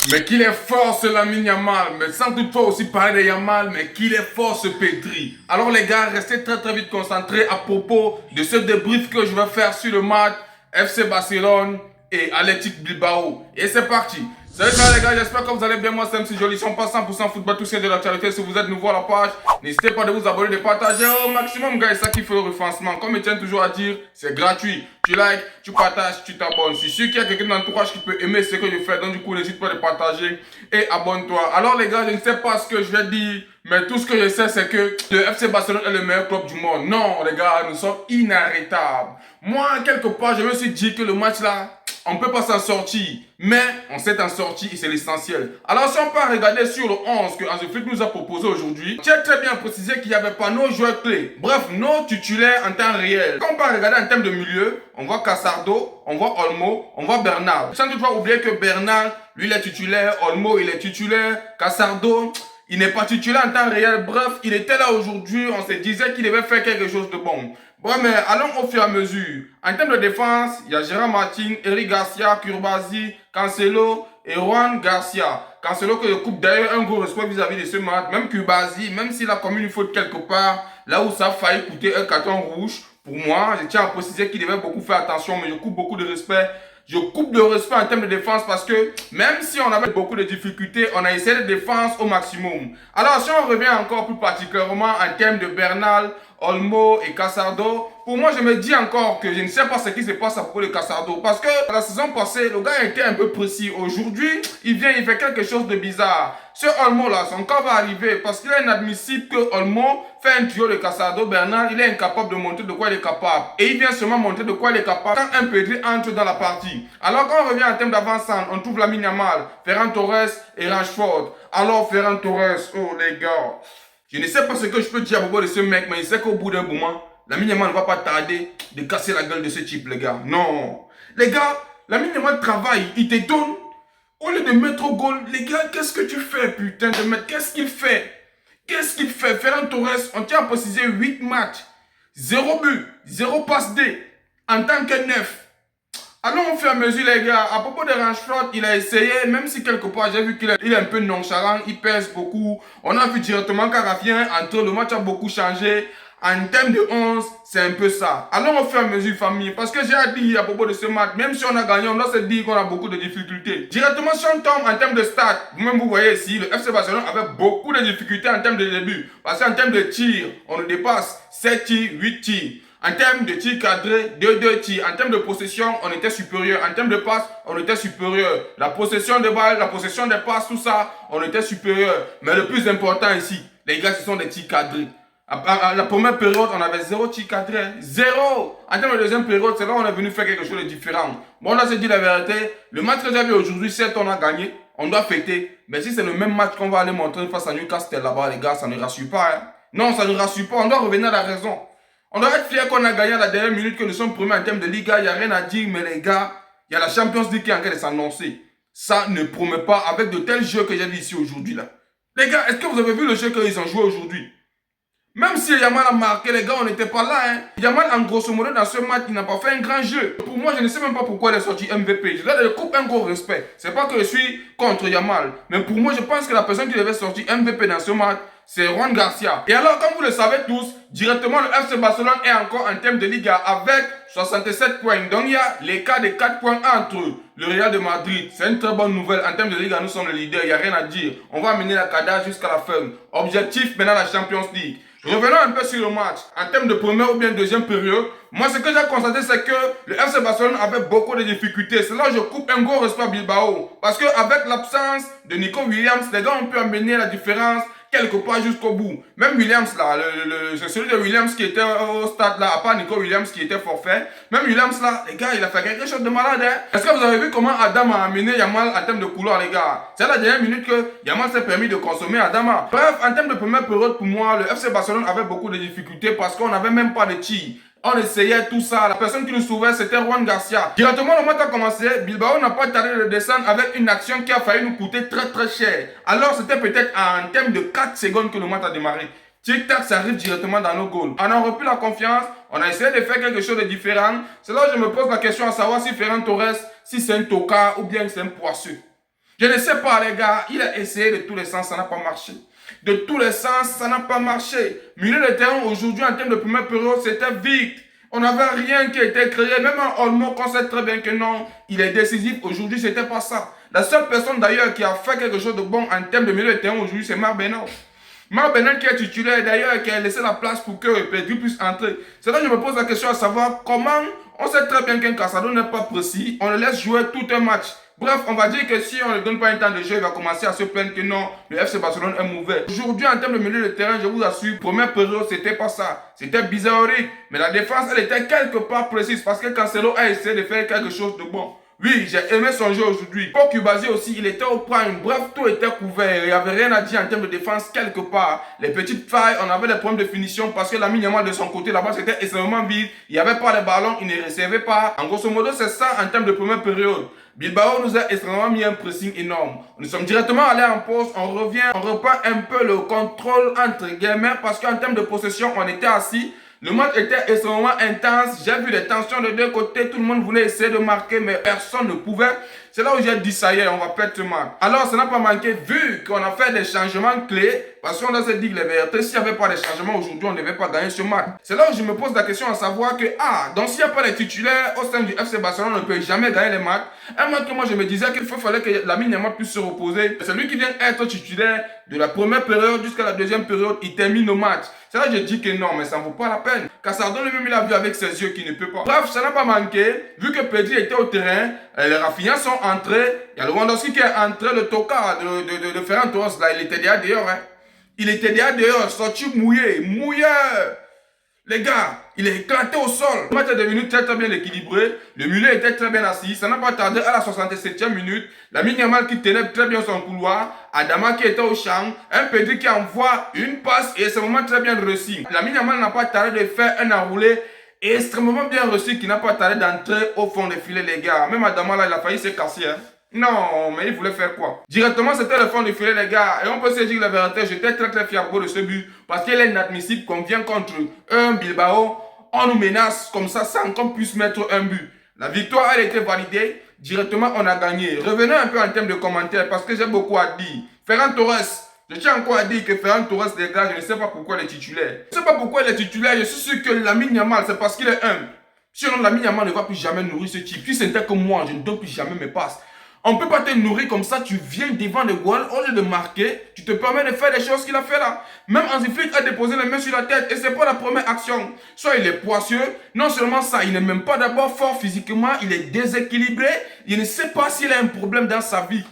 Mais qu'il est fort ce Lamine Yamal, mais sans toutefois aussi parler de Yamal, mais qu'il est fort ce Pedri. Alors les gars, restez très vite concentrés à propos de ce débrief que je vais faire sur le match FC Barcelone et Athletic Bilbao. Et c'est parti. Salut les gars, j'espère que vous allez bien. Moi c'est MC Joli, 100% football, tout ce qui est de l'actualité. Si vous êtes nouveau à la page, n'hésitez pas de vous abonner, de partager au maximum, gars. Et ça qui fait le référencement. Comme je tiens toujours à dire, c'est gratuit. Tu likes, tu partages, tu t'abonnes. Si sûr qu'il y a quelqu'un dans l'entourage qui peut aimer ce que je fais, donc du coup n'hésite pas de partager et abonne-toi. Alors les gars, je ne sais pas ce que je vais dire, mais tout ce que je sais c'est que le FC Barcelone est le meilleur club du monde. Non les gars, nous sommes inarrêtables. Moi quelque part je me suis dit que le match là, on ne peut pas s'en sortir, mais on s'est en sorti et c'est l'essentiel. Alors si on peut regarder sur le 11 que Hansi Flick nous a proposé aujourd'hui, tu as très bien précisé qu'il n'y avait pas nos joueurs clés. Bref, nos titulaires en temps réel. Quand on peut regarder en termes de milieu, on voit Casardo, on voit Olmo, on voit Bernal. Sans toutefois oublier que Bernal, lui il est titulaire, Olmo il est titulaire, Casardo, il n'est pas titulaire en temps réel. Bref, il était là aujourd'hui, on se disait qu'il devait faire quelque chose de bon. Bon, mais allons au fur et à mesure. En termes de défense, il y a Gérard Martin, Eric Garcia, Kurbasi, Cancelo et Juan Garcia. Cancelo que je coupe d'ailleurs un gros respect vis-à-vis de ce match. Même Kurbasi, même s'il a commis une faute quelque part, là où ça a failli coûter un carton rouge, pour moi, je tiens à préciser qu'il devait beaucoup faire attention, mais je coupe beaucoup de respect. Je coupe de respect en termes de défense parce que même si on avait beaucoup de difficultés, on a essayé de défense au maximum. Alors si on revient encore plus particulièrement en termes de Bernal, Olmo et Casardo, pour moi je me dis encore que je ne sais pas ce qui se passe à propos de Casardo parce que la saison passée, le gars était un peu précis. Aujourd'hui, il vient, il fait quelque chose de bizarre. Ce Olmo là, son cas va arriver parce qu'il est inadmissible que Olmo fait un tuyau de Casardo. Bernal, il est incapable de montrer de quoi il est capable. Et il vient seulement montrer de quoi il est capable quand un Pedri entre dans la partie. Alors quand on revient en termes d'avant-centre, on trouve Lamine Yamal, Ferran Torres et Rashford. Alors Ferran Torres, oh les gars, je ne sais pas ce que je peux dire à propos de ce mec, mais il sait qu'au bout d'un moment, Lamine Yamal ne va pas tarder de casser la gueule de ce type, les gars. Non. Les gars, Lamine Yamal travaille, il te donne. Au lieu de mettre au goal, les gars, qu'est-ce que tu fais, putain de mettre? Qu'est-ce qu'il fait? Qu'est-ce qu'il fait? Ferran Torres, on tient à préciser 8 matchs, 0 but, 0 passe D, en tant que neuf. Allons au fur et à mesure, les gars. À propos de Rashford, il a essayé, même si quelque part j'ai vu qu'il est un peu nonchalant, il pèse beaucoup. On a vu directement qu'à Raffien, entre le match a beaucoup changé. En termes de 11, c'est un peu ça. Allons au fur et à mesure, famille. Parce que j'ai dit à propos de ce match, même si on a gagné, on doit se dire qu'on a beaucoup de difficultés. Directement, si on tombe en termes de stats, vous-même vous voyez ici, le FC Barcelone avait beaucoup de difficultés en termes de début. Parce qu'en termes de tir, on le dépasse 7 tirs, 8 tirs. En termes de tir cadré, 2 tirs. En termes de possession, on était supérieur. En termes de passe, on était supérieur. La possession de balles, la possession des passes, tout ça, on était supérieur. Mais le plus important ici, les gars, ce sont des tirs cadrés. À la première période, on avait 0 tir cadré. 0! En termes de deuxième période, c'est là où on est venu faire quelque chose de différent. Bon, là, c'est dit la vérité. Le match que j'ai vu aujourd'hui, certes, on a gagné. On doit fêter. Mais si c'est le même match qu'on va aller montrer face à Newcastle là-bas, les gars, ça ne rassure pas. Hein. Non, ça ne rassure pas. On doit revenir à la raison. On doit être fier qu'on a gagné à la dernière minute, que nous sommes premiers en termes de Liga. Il n'y a rien à dire, mais les gars, il y a la Champions League qui est en train de s'annoncer. Ça ne promet pas avec de tels jeux que j'ai vu ici aujourd'hui. Là. Les gars, est-ce que vous avez vu le jeu qu'ils ont joué aujourd'hui? Même si Yamal a marqué, les gars, on n'était pas là. Hein. Yamal, en grosso modo, dans ce match, il n'a pas fait un grand jeu. Pour moi, je ne sais même pas pourquoi il est sorti MVP. Je dois lui couper un gros respect. C'est pas que je suis contre Yamal. Mais pour moi, je pense que la personne qui devait sortir MVP dans ce match, c'est Juan Garcia. Et alors, comme vous le savez tous, directement, le FC Barcelone est encore en termes de Liga avec 67 points. Donc, il y a l'écart de 4 points entre le Real de Madrid. C'est une très bonne nouvelle. En termes de Liga, nous sommes le leader. Il n'y a rien à dire. On va amener la cadence jusqu'à la fin. Objectif, maintenant, la Champions League. Revenons un peu sur le match. En termes de première ou bien deuxième période, moi ce que j'ai constaté c'est que le FC Barcelone avait beaucoup de difficultés. C'est là où je coupe un gros respect à Bilbao. Parce qu'avec l'absence de Nico Williams, les gars ont pu amener la différence quelque part jusqu'au bout. Même Williams là, c'est celui de Williams qui était au stade là, à part Nico Williams qui était forfait. Même Williams là, les gars, il a fait quelque chose de malade. Hein? Est-ce que vous avez vu comment Adam a amené Yamal en termes de couleur, les gars? C'est la dernière minute que Yamal s'est permis de consommer Adama. Bref, en termes de première période, pour moi, le FC Barcelone avait beaucoup de difficultés parce qu'on n'avait même pas de tir. On essayait tout ça. La personne qui nous sauvait, c'était Juan Garcia. Directement, le match a commencé. Bilbao n'a pas tardé de descendre avec une action qui a failli nous coûter très cher. Alors, c'était peut-être en termes de 4 secondes que le match a démarré. Tic-tac, ça arrive directement dans nos goals. On a repris la confiance. On a essayé de faire quelque chose de différent. C'est là où je me pose la question à savoir si Ferran Torres, si c'est un tocard ou bien c'est un poisseux. Je ne sais pas, les gars. Il a essayé de tous les sens, ça n'a pas marché. De tous les sens, ça n'a pas marché. Milieu de terrain, aujourd'hui, en termes de première période, c'était vite. On n'avait rien qui a été créé. Même en Olmo, on sait très bien que non, il est décisif. Aujourd'hui, c'était pas ça. La seule personne d'ailleurs qui a fait quelque chose de bon en termes de milieu de terrain aujourd'hui, c'est Marc Bernal. Marc Bernal qui est titulaire d'ailleurs, qui a laissé la place pour que Pedri puisse entrer. C'est là que je me pose la question à savoir comment, on sait très bien qu'un Casado n'est pas précis, on le laisse jouer tout un match. Bref, on va dire que si on ne donne pas un temps de jeu, il va commencer à se plaindre que non, le FC Barcelone est mauvais. Aujourd'hui, en termes de milieu de terrain, je vous assure, première période, c'était pas ça. C'était bizarrerie. Mais la défense, elle était quelque part précise parce que Cancelo a essayé de faire quelque chose de bon. Oui, j'ai aimé son jeu aujourd'hui. Pour Cubazi aussi, il était au prime. Bref, tout était couvert. Il n'y avait rien à dire en termes de défense quelque part. Les petites failles, on avait des problèmes de finition parce que la Yamal de son côté, là-bas, c'était extrêmement vide. Il n'y avait pas les ballons, il ne recevait pas. En grosso modo, c'est ça en termes de première période. Bilbao nous a extrêmement mis un pressing énorme. Nous sommes directement allés en pause, on revient, on reprend un peu le contrôle entre guillemets parce qu'en termes de possession, on était assis. Le match était extrêmement intense. J'ai vu des tensions de deux côtés. Tout le monde voulait essayer de marquer, mais personne ne pouvait. C'est là où j'ai dit, ça y est, on va perdre ce match. Alors, ça n'a pas manqué, vu qu'on a fait des changements clés, parce qu'on a se dit que les vérités, s'il n'y avait pas de changements aujourd'hui, on ne devait pas gagner ce match. C'est là où je me pose la question à savoir que, donc s'il n'y a pas de titulaires au sein du FC Barcelone, on ne peut jamais gagner les matchs. Un match que moi, je me disais qu'il fallait que Lamine Yamal puisse se reposer. C'est lui qui vient être titulaire de la première période jusqu'à la deuxième période, il termine le match. C'est là que je dis que non, mais ça ne vaut pas la peine. Casado lui-même, il a vu avec ses yeux qu'il ne peut pas. Bref, ça n'a pas manqué. Vu que Pedri était au terrain, les Rafinha sont entrés. Il y a Lewandowski qui est entré, le tocard de Ferran Torres, là, il était déjà dehors. Hein. Il était déjà dehors, sorti mouillé. Les gars, il est éclaté au sol. Le match est devenu très bien équilibré. Le milieu était très bien assis. Ça n'a pas tardé à la 67e minute. Lamine Yamal qui tenait très bien son couloir. Adama qui était au champ. Un Pedri qui envoie une passe et c'est vraiment très bien réussi. Lamine Yamal n'a pas tardé de faire un enroulé extrêmement bien reçu qui n'a pas tardé d'entrer au fond des filets, les gars. Même Adama là, il a failli se casser. Hein. Non, mais il voulait faire quoi? Directement, c'était le fond du filet, les gars. Et on peut se dire la vérité, j'étais très fier de ce but. Parce qu'il est inadmissible qu'on vienne contre un Bilbao. On nous menace comme ça sans qu'on puisse mettre un but. La victoire, elle a été validée. Directement, on a gagné. Revenons un peu en termes de commentaires parce que j'ai beaucoup à dire. Ferran Torres. Je tiens encore à dire que Ferran Torres, les gars, je ne sais pas pourquoi il est titulaire. Je ne sais pas pourquoi il est titulaire. Je suis sûr que Lamine Yamal, c'est parce qu'il est humble. Sinon, Lamine Yamal ne va plus jamais nourrir ce type. Si c'était comme moi, je ne donne plus jamais mes passes. On ne peut pas te nourrir comme ça, tu viens devant le goal, au lieu de marquer, tu te permets de faire des choses qu'il a fait là. Même Hansi Flick a déposé les mains sur la tête et c'est pas la première action. Soit il est poisseux, non seulement ça, il n'est même pas d'abord fort physiquement, il est déséquilibré, il ne sait pas s'il a un problème dans sa vie.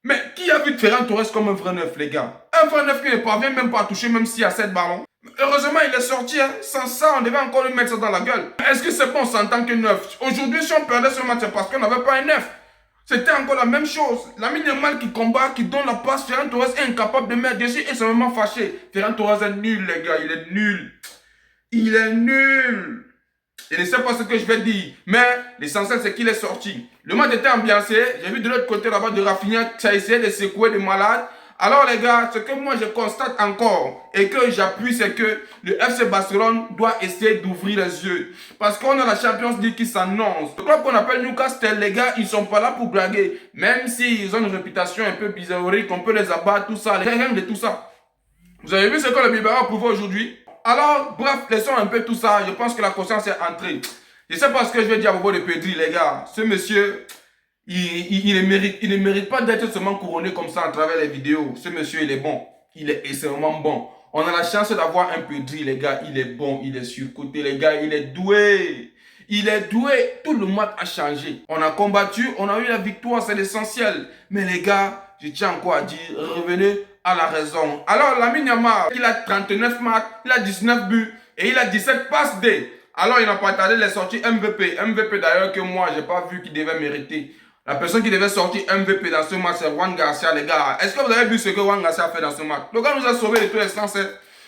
Mais qui a vu Ferran Torres comme un vrai neuf, les gars? Un vrai neuf qui ne parvient même pas à toucher même s'il y a 7 ballons. Heureusement, il est sorti. Hein. Sans ça, on devait encore lui mettre ça dans la gueule. Est-ce que c'est bon en tant que neuf? Aujourd'hui, si on perdait ce match, c'est parce qu'on n'avait pas un neuf. C'était encore la même chose. Lamine Yamal qui combat, qui donne la passe. Ferran Torres est incapable de mettre dessus et c'est vraiment fâché. Ferran Torres est nul, les gars. Il est nul. Il est nul. Je ne sais pas ce que je vais dire. Mais l'essentiel, c'est qu'il est sorti. Le match était ambiancé. J'ai vu de l'autre côté là-bas de Rafinha qui a essayé de secouer des malades. Alors les gars, ce que moi je constate encore et que j'appuie, c'est que le FC Barcelone doit essayer d'ouvrir les yeux. Parce qu'on a la Champions League qui s'annonce. Le club qu'on appelle Newcastle, les gars, ils sont pas là pour blaguer. Même s'ils ont une réputation un peu bizarrerie, qu'on peut les abattre, tout ça, rien de tout ça. Vous avez vu ce que le Bilbao a prouvé aujourd'hui? Alors, bref, laissons un peu tout ça. Je pense que la conscience est entrée. Je ne sais pas ce que je vais dire à propos de Pedri, les gars. Ce monsieur... Il ne mérite pas d'être seulement couronné comme ça à travers les vidéos. Ce monsieur, il est bon. Il est extrêmement bon. On a la chance d'avoir un Pedri, les gars. Il est bon, il est surcoté, les gars. Il est doué. Il est doué. Tout le match a changé. On a combattu, on a eu la victoire, c'est l'essentiel. Mais les gars, je tiens encore à dire, revenez à la raison. Alors, Lamine Yamal, il a 39 matchs, il a 19 buts et il a 17 passes D. Alors, il n'a pas tardé les sorties MVP. MVP d'ailleurs que moi, je n'ai pas vu qu'il devait mériter. La personne qui devait sortir MVP dans ce match, c'est Juan Garcia, les gars. Est-ce que vous avez vu ce que Juan Garcia a fait dans ce match? Le gars nous a sauvés de tous les sens.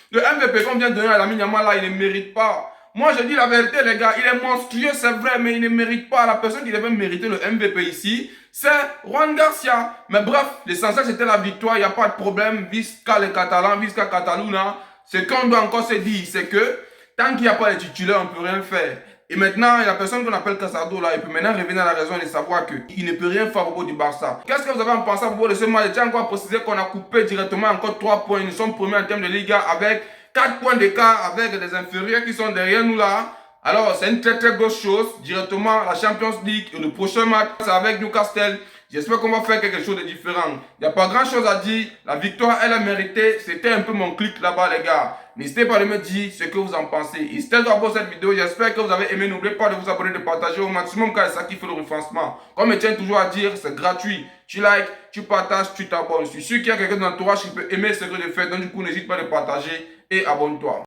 Le MVP qu'on vient de donner à Lamine Yamal, là, il ne mérite pas. Moi, je dis la vérité, les gars. Il est monstrueux, c'est vrai, mais il ne mérite pas. La personne qui devait mériter le MVP ici, c'est Juan Garcia. Mais bref, l'essentiel, c'était la victoire. Il n'y a pas de problème. Visca les Catalans, Visca Cataluna. Ce qu'on doit encore se dire, c'est que tant qu'il n'y a pas de titulaire, on ne peut rien faire. Et maintenant, la personne qu'on appelle Casado, là, il peut maintenant revenir à la raison et savoir qu'il ne peut rien faire au niveau du Barça. Qu'est-ce que vous avez en pensé à propos de ce match? J'ai encore précisé qu'on a coupé directement encore 3 points. Nous sommes premiers en termes de Liga avec 4 points d'écart avec des inférieurs qui sont derrière nous là. Alors, c'est une très grosse chose. Directement, la Champions League et le prochain match, c'est avec Newcastle. J'espère qu'on va faire quelque chose de différent. Il n'y a pas grand chose à dire. La victoire, elle a mérité. C'était un peu mon clic là-bas, les gars. N'hésitez pas à me dire ce que vous en pensez. Et c'était tout pour cette vidéo. J'espère que vous avez aimé. N'oubliez pas de vous abonner, de partager au maximum car c'est ça qui fait le référencement. Comme je tiens toujours à dire, c'est gratuit. Tu likes, tu partages, tu t'abonnes. Je suis sûr qu'il y a quelqu'un dans l'entourage qui peut aimer ce que je fais. Donc du coup, n'hésite pas à partager et abonne-toi.